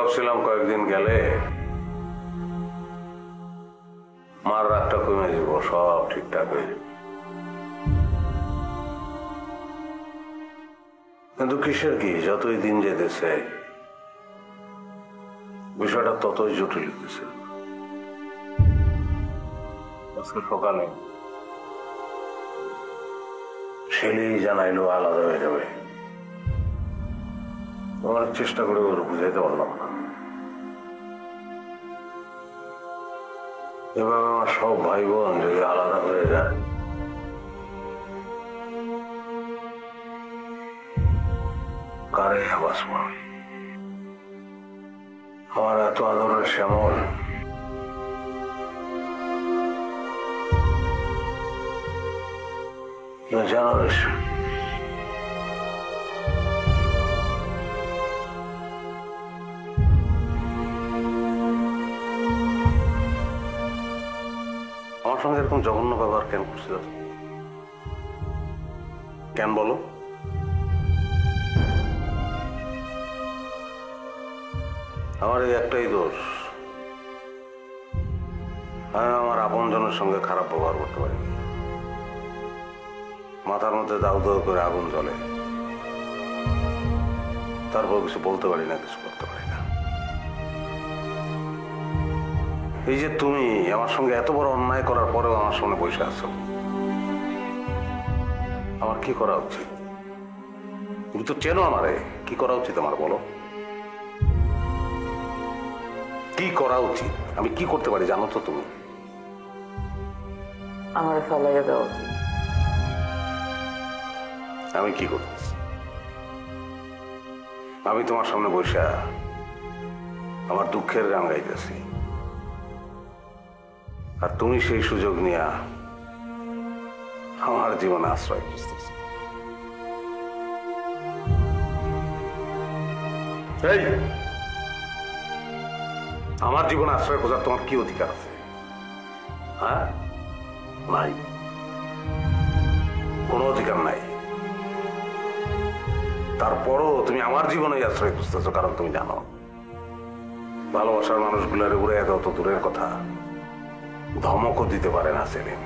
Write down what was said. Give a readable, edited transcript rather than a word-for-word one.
ভাবছিলাম কয়েকদিন গেলে মার রাগটা কমে যাব, সব ঠিকঠাক হয়ে যাবে। কিন্তু কিসের কি, যতই দিন যেতেছে বিষয়টা ততই জটিল হইতেছে। আজকে সকালে ছেলেই জানাইলো আলাদা হয়ে যাবে। অনেক চেষ্টা করে ওর বুঝাইতে পারলাম না। এভাবে আমার সব ভাই বোন যদি আলাদা হয়ে যায়, কারে আবাস পাবে? আমার এত আদরের শ্যামল জানাস, আমার সঙ্গে এরকম জঘন্য ব্যবহার কেন করছিল? কেন বলো? আমার এই একটাই দোষ, আমি আমার আপনজনের সঙ্গে খারাপ ব্যবহার করতে পারি। মাথার মধ্যে দাউ দাউ করে আগুন জ্বলে, তারপর কিছু বলতে পারি না, কিছু করতে পারি না। এই যে তুমি আমার সঙ্গে এত বড় অন্যায় করার পরেও আমার সামনে বসে আছো, আমার কি করা উচিত? তুমি তো চেনো আমারে, কি করা উচিত আমার বলো? কি করা উচিত? আমি কি করতে পারি জানো তো তুমি? আমার ফেলাইয়া দেওয়া উচিত। আমি কি করতেছি? আমি তোমার সামনে বসে আমার দুঃখের গান গাইতেছি, আর তুমি সেই সুযোগ নিয়ে আমার জীবনে আশ্রয় খুঁজতেছি। এই, আমার জীবনে আশ্রয় খোঁজার তোমার কি অধিকার আছে? হ্যাঁ, নাই, কোনো অধিকার নাই। তারপরও তুমি আমার জীবনে আশ্রয় খুঁজতেছো, কারণ তুমি জানো ভালোবাসার মানুষগুলোর উড়ে এত দূরের কথা ধমকও দিতে পারে না সেলিম।